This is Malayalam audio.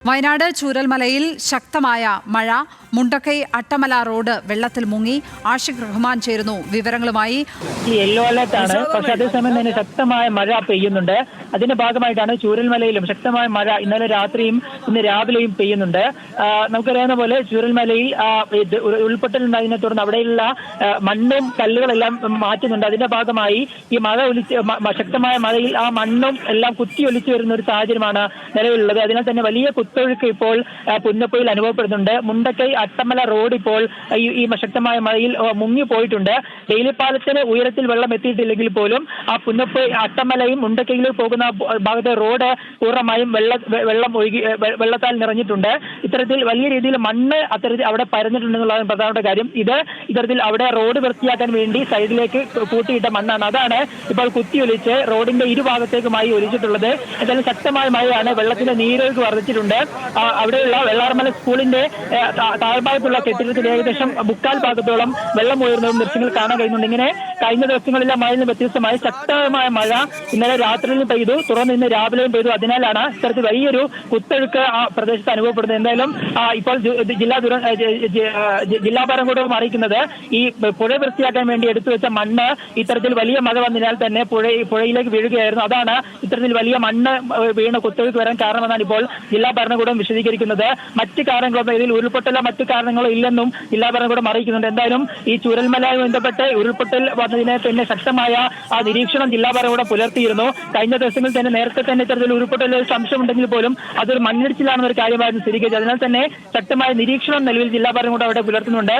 വയനാട് ചൂരൽമലയിൽ ശക്തമായ മഴ. മുണ്ടക്കൈ അട്ടമല റോഡ് വെള്ളത്തിൽ മുങ്ങി. ആഷിഖ് റഹ്മാൻ ചേരുന്നു വിവരങ്ങളുമായി. യെല്ലോ അലർട്ട് ആണ്, പക്ഷെ അതേസമയം തന്നെ ശക്തമായ മഴ പെയ്യുന്നുണ്ട്. അതിന്റെ ഭാഗമായിട്ടാണ് ചൂരൽമലയിലും ശക്തമായ മഴ ഇന്നലെ രാത്രിയും ഇന്ന് രാവിലെയും പെയ്യുന്നുണ്ട്. നമുക്കറിയാവുന്ന പോലെ ചൂരൽമലയിൽ ഉൾപ്പൊട്ടലുണ്ടായതിനെ തുടർന്ന് അവിടെയുള്ള മണ്ണും കല്ലുകളെല്ലാം മാറ്റുന്നുണ്ട്. അതിന്റെ ഭാഗമായി ഈ ശക്തമായ മഴയിൽ ആ മണ്ണും എല്ലാം കുത്തി ഒലിച്ചു വരുന്ന ഒരു സാഹചര്യമാണ് നിലവിലുള്ളത്. അതിനാൽ തന്നെ വലിയ കുത്തൊഴുക്ക് ഇപ്പോൾ പുന്നപ്പയിൽ അനുഭവപ്പെടുന്നുണ്ട്. മുണ്ടക്കൈ അട്ടമല റോഡ് ഇപ്പോൾ ഈ ശക്തമായ മഴയിൽ മുങ്ങിപ്പോയിട്ടുണ്ട്. ഡെയിലിപ്പാലത്തിന് ഉയരത്തിൽ വെള്ളം എത്തിയിട്ടില്ലെങ്കിൽ പോലും ആ പുന്നപ്പൈ അട്ടമലയും മുണ്ടക്കൈയിലും പോകുന്ന ഭാഗത്തെ റോഡ് പൂർണ്ണമായും വെള്ളത്താൽ നിറഞ്ഞിട്ടുണ്ട്. ഇത്തരത്തിൽ വലിയ രീതിയിൽ മണ്ണ് അത്തരത്തിൽ അവിടെ പരന്നിട്ടുണ്ടെന്നുള്ളതാണ് പ്രധാനപ്പെട്ട കാര്യം. ഇത്തരത്തിൽ അവിടെ റോഡ് വൃത്തിയാക്കാൻ വേണ്ടി സൈഡിലേക്ക് കൂട്ടിയിട്ട മണ്ണാണ്. അതാണ് ഇപ്പോൾ കുത്തിയൊലിച്ച് റോഡിന്റെ ഇരുഭാഗത്തേക്കുമായി ഒലിച്ചിട്ടുള്ളത്. എന്തായാലും ശക്തമായ മഴയാണ്. വെള്ളത്തിന്റെ നീരൊഴുക്ക് വർദ്ധിച്ചിട്ടുണ്ട്. അവിടെയുള്ള വെള്ളാർമല സ്കൂളിന്റെ താഴ്ഭാഗത്തുള്ള കെട്ടിടത്തിൽ ഏകദേശം 3/4 ഭാഗത്തോളം വെള്ളം ഉയർന്നതും ദൃശ്യങ്ങൾ കാണാൻ കഴിയുന്നുണ്ട്. ഇങ്ങനെ കഴിഞ്ഞ ദിവസങ്ങളിലെ മഴയിൽ നിന്ന് വ്യത്യസ്തമായി ശക്തമായ മഴ ഇന്നലെ രാത്രിയിലും പെയ്തു, തുടർന്ന് ഇന്ന് രാവിലെയും പെയ്തു. അതിനാലാണ് ഇത്തരത്തിൽ വലിയൊരു കുത്തൊഴുക്ക് ആ പ്രദേശത്ത് അനുഭവപ്പെടുന്നത്. എന്തായാലും ഇപ്പോൾ ജില്ലാ ഭരണകൂടം അറിയിക്കുന്നത് ഈ പുഴ വൃത്തിയാക്കാൻ വേണ്ടി എടുത്തു വെച്ച മണ്ണ് ഇത്തരത്തിൽ വലിയ മഴ വന്നതിനാൽ തന്നെ പുഴയിലേക്ക് വീഴുകയായിരുന്നു. അതാണ് ഇത്തരത്തിൽ വലിയ മണ്ണ് വീണ് കുത്തൊഴുക്ക് വരാൻ കാരണമെന്നാണ് ഇപ്പോൾ ജില്ലാ ഭരണകൂടം വിശദീകരിക്കുന്നത്. മറ്റ് കാരണങ്ങളൊന്നും ഇതിൽ ഉരുൾപൊട്ടലോ മറ്റു കാരണങ്ങളോ ഇല്ലെന്നും ജില്ലാ ഭരണകൂടം അറിയിക്കുന്നുണ്ട്. എന്തായാലും ഈ ചൂരൽമലയുമായി ബന്ധപ്പെട്ട് ഉരുൾപൊട്ടൽ വന്നതിനെ തന്നെ ശക്തമായ നിരീക്ഷണം ജില്ലാ ഭരണകൂടം പുലർത്തിയിരുന്നു. കഴിഞ്ഞ ദിവസങ്ങളിൽ തന്നെ നേരത്തെ തന്നെ ഇത്തരത്തിൽ ഉരുൾപൊട്ടൽ സംശയമുണ്ടെങ്കിൽ പോലും അതൊരു മണ്ണിടിച്ചിലാണെന്നൊരു കാര്യമായിരുന്നു സ്ഥിരീകരിച്ചത്. അതിനാൽ തന്നെ ശക്തമായ നിരീക്ഷണം നിലവിൽ ജില്ലാ ഭരണകൂടം അവിടെ പുലർത്തുന്നുണ്ട്.